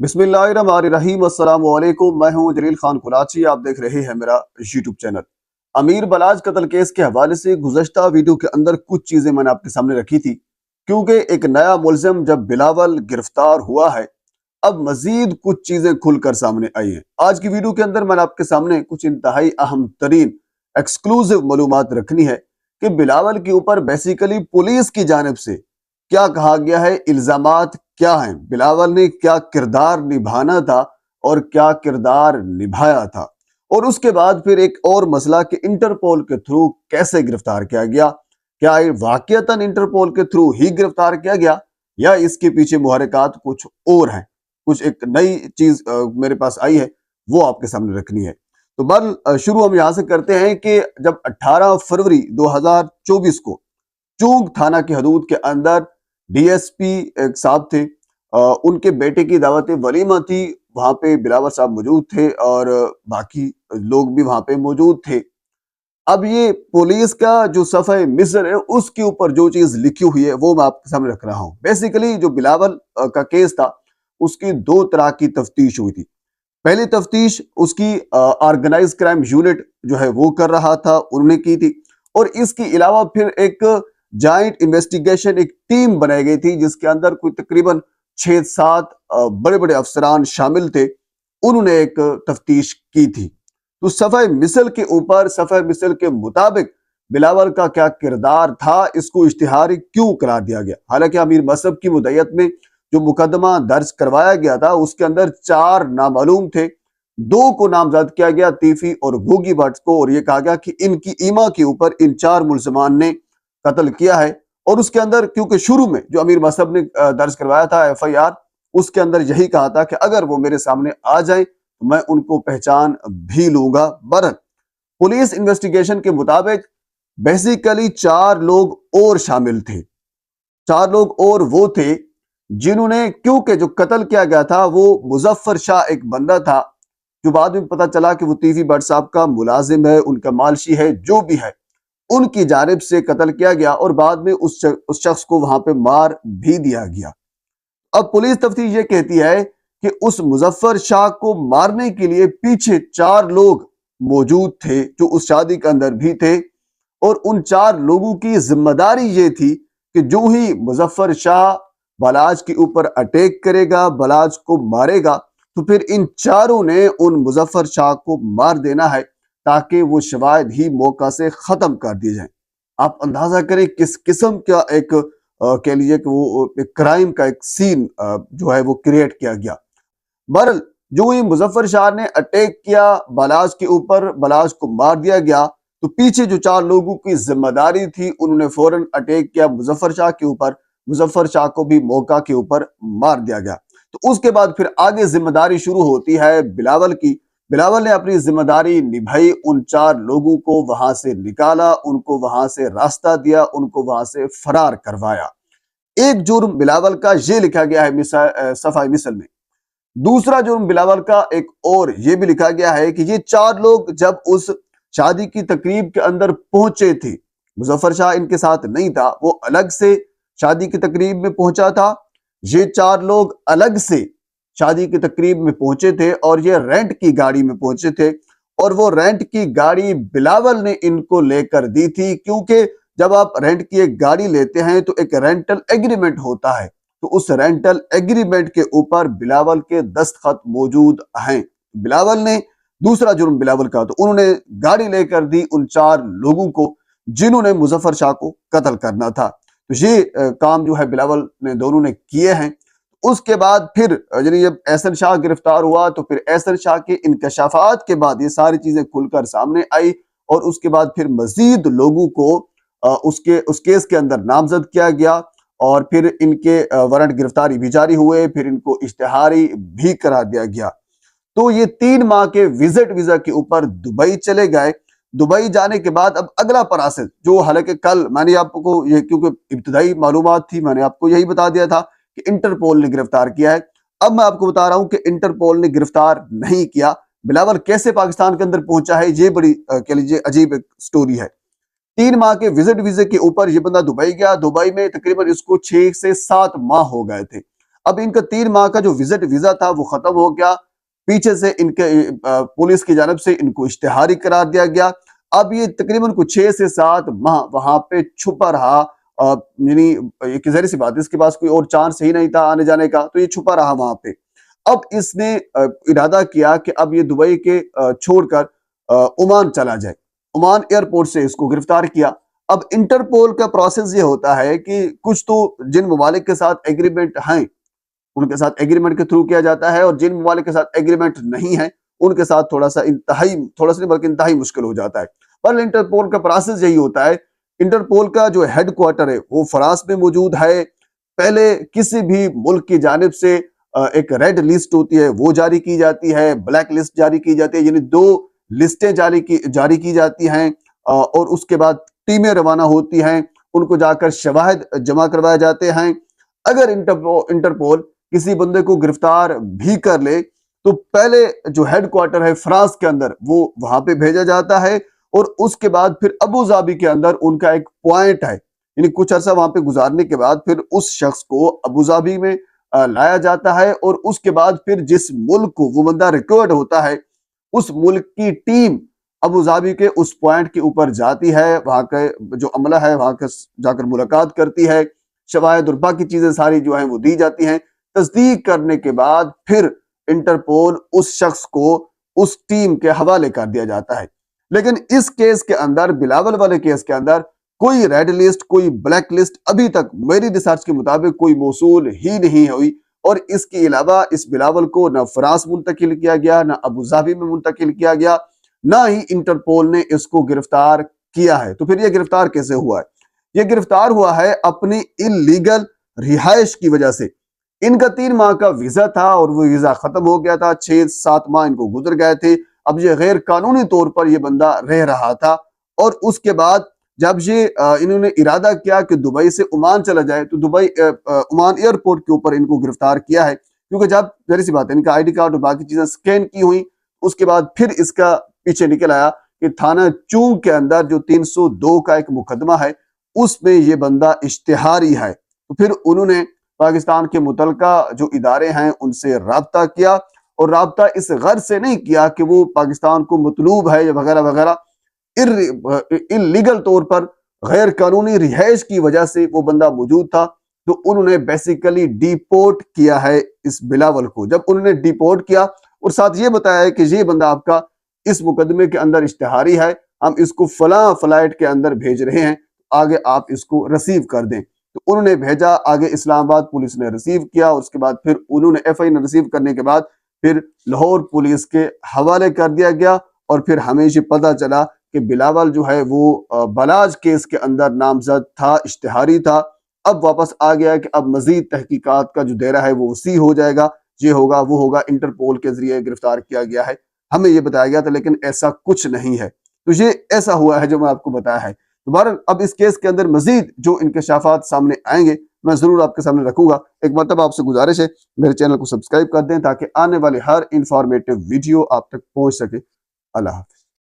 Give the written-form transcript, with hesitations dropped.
बिस्मिल्लाहिर्रहमानिर्रहीम। अस्सलाम वालेकुम। मैं हूं जलील खान कुराची। आप देख रहे हैं मेरा यूट्यूब चैनल। अमीर बलाज कत्ल केस के हवाले से गुज़श्ता वीडियो के अंदर कुछ चीज़ें मैंने आपके सामने रखी थी, क्योंकि एक नया मुलज़िम जब बिलावल गिरफ्तार हुआ है, अब मज़ीद कुछ चीज़ें खुलकर सामने आई हैं। आज की वीडियो के अंदर मैंने आपके सामने कुछ इंतहाई अहम तरीन एक्सक्लूसिव मालूमात रखनी है कि बिलावल के ऊपर बेसिकली पुलिस की जानिब से क्या कहा गया है, इल्ज़ामात क्या हैं, बिलावल ने क्या किरदार निभाना था और क्या किरदार निभाया था, और उसके बाद फिर एक और मसला कि इंटरपोल के थ्रू कैसे गिरफ्तार किया गया। क्या ये वाकईतन इंटरपोल के थ्रू ही गिरफ्तार किया गया या इसके पीछे मुहरकात कुछ और हैं। कुछ एक नई चीज मेरे पास आई है, वो आपके सामने रखनी है। तो शुरू हम यहाँ से करते हैं कि जब 18 फरवरी 2024 को चूंग थाना की हदूद के अंदर डीएसपी एक साहब थे, उनके बेटे की दावत वलीमा थी, वहां पे बिलावल साहब मौजूद थे और बाकी लोग भी वहां पे मौजूद थे। अब ये पुलिस का जो सफ़े मिस्र है उसके ऊपर जो चीज लिखी हुई है वो मैं आपके सामने रख रहा हूँ। बेसिकली जो बिलावल का केस था, उसकी दो तरह की तफ्तीश हुई थी। पहली तफ्तीश उसकी ऑर्गेनाइज क्राइम यूनिट जो है वो कर रहा था, उन्होंने की थी। और इसके अलावा फिर एक जॉइंट इन्वेस्टिगेशन एक टीम बनाई गई थी, जिसके अंदर कोई तकरीबन 6-7 बड़े बड़े अफसरान शामिल थे, उन्होंने एक तफ्तीश की थी। तो सफ़े मिसल के ऊपर, सफ़े मिसल के मुताबिक बिलावल का क्या किरदार था, इसको इश्तिहारी क्यों करार दिया गया। हालांकि अमीर मसहब की मुद्दत में जो मुकदमा दर्ज करवाया गया था उसके अंदर 4 नामालूम थे, 2 को नामजद किया गया, तीफी और गोगी भट्ट को, और ये कहा गया कि इनकी ईमा के ऊपर इन 4 मुल्ज़िमान ने कत्ल किया है। और उसके अंदर क्योंकि शुरू में जो अमीर मसहब ने दर्ज करवाया था एफआईआर, उसके अंदर यही कहा था कि अगर वो मेरे सामने आ जाए तो मैं उनको पहचान भी लूंगा। बहरहाल पुलिस इन्वेस्टिगेशन के मुताबिक बेसिकली 4 लोग और शामिल थे। 4 लोग और वो थे जिन्होंने, क्योंकि जो कत्ल किया गया था वो मुजफ्फर शाह एक बंदा था, जो बाद में पता चला कि वो तीफी भट्ट साहब का मुलाजिम है, उनका मालशी है, जो भी है, उनकी जानिब से कत्ल किया गया और बाद में उस शख्स को वहां पे मार भी दिया गया। अब पुलिस तफ्तीश ये कहती है कि उस मुजफ्फर शाह को मारने के लिए पीछे 4 लोग मौजूद थे जो उस शादी के अंदर भी थे, और उन 4 लोगों की जिम्मेदारी ये थी कि जो ही मुजफ्फर शाह बलाज के ऊपर अटैक करेगा, बलाज को मारेगा, तो फिर इन चारों ने उन मुजफ्फर शाह को मार देना है ताकि वो शवायद ही मौका से खत्म कर दिए जाएं। आप अंदाजा करें किस किस्म का एक कह लीजिए कि वो एक क्राइम का एक सीन जो है वो क्रिएट किया गया। बहरहाल जो ही मुजफ्फर शाह ने अटैक किया बलाज के ऊपर, बलाज को मार दिया गया, तो पीछे जो 4 लोगों की जिम्मेदारी थी उन्होंने फौरन अटैक किया मुजफ्फर शाह के ऊपर, मुजफ्फर शाह को भी मौका के ऊपर मार दिया गया। तो उसके बाद फिर आगे जिम्मेदारी शुरू होती है बिलावल की। बिलावल ने अपनी जिम्मेदारी निभाई, उन 4 लोगों को वहां से निकाला, उनको वहां से रास्ता दिया, उनको वहां से फरार करवाया। एक जुर्म बिलावल का ये लिखा गया है सफाई मिसल में। दूसरा जुर्म बिलावल का एक और ये भी लिखा गया है कि ये 4 लोग जब उस शादी की तकरीब के अंदर पहुंचे थे, मुजफ्फर शाह इनके साथ नहीं था, वो अलग से शादी की तकरीब में पहुंचा था। ये 4 लोग अलग से शादी की तकरीब में पहुंचे थे और ये रेंट की गाड़ी में पहुंचे थे, और वो रेंट की गाड़ी बिलावल ने इनको लेकर दी थी, क्योंकि जब आप रेंट की एक गाड़ी लेते हैं तो एक रेंटल एग्रीमेंट होता है, तो उस रेंटल एग्रीमेंट के ऊपर बिलावल के दस्तखत मौजूद हैं। बिलावल ने, दूसरा जुर्म बिलावल का, तो उन्होंने गाड़ी लेकर दी उन 4 लोगों को जिन्होंने मुजफ्फर शाह को कत्ल करना था। तो ये काम जो है बिलावल ने दोनों ने किए हैं। उसके बाद फिर यानी जब एहसन शाह गिरफ्तार हुआ तो फिर एहसन शाह के इंकशाफात के बाद ये सारी चीजें खुलकर सामने आई, और उसके बाद फिर मजीद लोगों को उस केस के अंदर नामजद किया गया, और फिर इनके वारंट गिरफ्तारी भी जारी हुए, फिर इनको इश्तिहारी भी करार दिया गया। तो ये 3 माह के विजिट वीजा के ऊपर दुबई चले गए। दुबई जाने के बाद अब अगला प्रोसेस जो, हालांकि कल मैंने आपको ये, क्योंकि इब्तदाई मालूमात थी, मैंने आपको यही बता दिया था कि इंटरपोल ने गिरफ्तार किया है। अब मैं आपको बता रहा हूं कि इंटरपोल ने गिरफ्तार नहीं किया। बिलावल कैसे पाकिस्तान के अंदर पहुंचा है, ये बड़ी कह लीजिए अजीब एक स्टोरी है। 3 माह के विजिट वीजे के ऊपर ये बंदा दुबई गया। दुबई में तकरीबन इसको 6 से 7 माह हो गए थे। اب ان کا 3 ماہ کا جو ویزا تھا وہ ختم ہو گیا، پیچھے سے ان کے پولیس کی جانب سے ان کو اشتہاری قرار دیا گیا۔ اب یہ تقریباً 6 سے 7 ماہ وہاں پہ چھپا رہا، یعنی ایک ظاہر سی بات ہے اس کے پاس کوئی اور چانس ہی نہیں تھا آنے جانے کا، تو یہ چھپا رہا وہاں پہ۔ اب اس نے ارادہ کیا کہ اب یہ دبئی کے چھوڑ کر عمان چلا جائے، عمان ایئرپورٹ سے اس کو گرفتار کیا۔ اب انٹرپول کا پروسیس یہ ہوتا ہے کہ کچھ تو جن ممالک کے ساتھ ایگریمنٹ ہیں ان کے ساتھ ایگریمنٹ کے تھرو کیا جاتا ہے، اور جن ممالک کے ساتھ ایگریمنٹ نہیں ہے ان کے ساتھ تھوڑا سا نہیں بلکہ انتہائی مشکل ہو جاتا ہے۔ پر انٹرپول کا پروسیس یہی ہوتا ہے۔ انٹرپول کا جو ہیڈ کوارٹر ہے وہ فرانس میں موجود ہے۔ پہلے کسی بھی ملک کی جانب سے ایک ریڈ لسٹ ہوتی ہے وہ جاری کی جاتی ہے، بلیک لسٹ جاری کی جاتی ہے، یعنی 2 لسٹیں جاری کی جاتی ہیں، اور اس کے بعد ٹیمیں روانہ ہوتی ہیں، ان کو جا کر شواہد جمع کروائے جاتے ہیں۔ اگر انٹرپول کسی بندے کو گرفتار بھی کر لے تو پہلے جو ہیڈ کوارٹر ہے فرانس کے اندر وہ وہاں پہ بھیجا جاتا ہے، اور اس کے بعد پھر ابو ظبی کے اندر ان کا ایک پوائنٹ ہے، یعنی کچھ عرصہ وہاں پہ گزارنے کے بعد پھر اس شخص کو ابو ظبی میں لایا جاتا ہے، اور اس کے بعد پھر جس ملک کو وہ بندہ ریکارڈ ہوتا ہے اس ملک کی ٹیم ابو ظبی کے اس پوائنٹ کے اوپر جاتی ہے، وہاں کا جو عملہ ہے وہاں کا جا کر ملاقات کرتی ہے، شواہد اور باقی چیزیں ساری جو ہیں وہ دی جاتی ہیں۔ تصدیق کرنے کے بعد پھر انٹرپول اس شخص کو اس ٹیم کے حوالے کر دیا جاتا ہے۔ لیکن اس کیس کے اندر، بلاول والے کیس کے اندر، کوئی ریڈ لسٹ کوئی بلیک لسٹ ابھی تک میری ریسرچ کے مطابق کوئی موصول ہی نہیں ہوئی، اور اس کے علاوہ اس بلاول کو نہ فرانس منتقل کیا گیا، نہ ابو ظبی میں منتقل کیا گیا، نہ ہی انٹرپول نے اس کو گرفتار کیا ہے۔ تو پھر یہ گرفتار کیسے ہوا ہے؟ یہ گرفتار ہوا ہے اپنی انلیگل رہائش کی وجہ سے۔ ان کا 3 ماہ کا ویزا تھا اور وہ ویزا ختم ہو گیا تھا، 6-7 ماہ ان کو گزر گئے تھے۔ اب یہ غیر قانونی طور پر یہ بندہ رہ رہا تھا، اور اس کے بعد جب یہ انہوں نے ارادہ کیا کہ دبئی سے عمان چلا جائے تو عمان ایئرپورٹ کے اوپر ان کو گرفتار کیا ہے، کیونکہ جب ظاہر سی بات ہے ان کا ID کارڈ اور باقی چیزیں سکین کی ہوئی، اس کے بعد پھر اس کا پیچھے نکل آیا کہ تھانہ چونگ کے اندر جو 302 کا ایک مقدمہ ہے اس میں یہ بندہ اشتہاری ہے۔ تو پھر انہوں نے پاکستان کے متعلقہ جو ادارے ہیں ان سے رابطہ کیا، اور رابطہ اس غرض سے نہیں کیا کہ وہ پاکستان کو مطلوب ہے یا وغیرہ وغیرہ، انلیگل طور پر غیر قانونی رہائش کی وجہ سے وہ بندہ موجود تھا، تو انہوں نے بیسیکلی ڈیپورٹ کیا ہے اس بلاول کو۔ جب انہوں نے ڈیپورٹ کیا اور ساتھ یہ بتایا ہے کہ یہ بندہ آپ کا اس مقدمے کے اندر اشتہاری ہے، ہم اس کو فلاں فلائٹ کے اندر بھیج رہے ہیں، آگے آپ اس کو ریسیو کر دیں۔ تو انہوں نے بھیجا، آگے اسلام آباد پولیس نے ریسیو کیا، اور اس کے بعد پھر انہوں نے FI ریسیو کرنے کے بعد پھر لاہور پولیس کے حوالے کر دیا گیا، اور پھر ہمیں یہ پتہ چلا کہ بلاول جو ہے وہ بلاج کیس کے اندر نامزد تھا، اشتہاری تھا۔ اب واپس آ گیا کہ اب مزید تحقیقات کا جو دائرہ ہے وہ وسیع ہو جائے گا، یہ ہوگا وہ ہوگا، انٹرپول کے ذریعے گرفتار کیا گیا ہے، ہمیں یہ بتایا گیا تھا، لیکن ایسا کچھ نہیں ہے۔ تو یہ ایسا ہوا ہے جو میں آپ کو بتایا ہے۔ دوبارہ اب اس کیس کے اندر مزید جو انکشافات سامنے آئیں گے میں ضرور آپ کے سامنے رکھوں گا۔ ایک مرتبہ آپ سے گزارش ہے میرے چینل کو سبسکرائب کر دیں تاکہ آنے والے ہر انفارمیٹو ویڈیو آپ تک پہنچ سکے۔ اللہ حافظ۔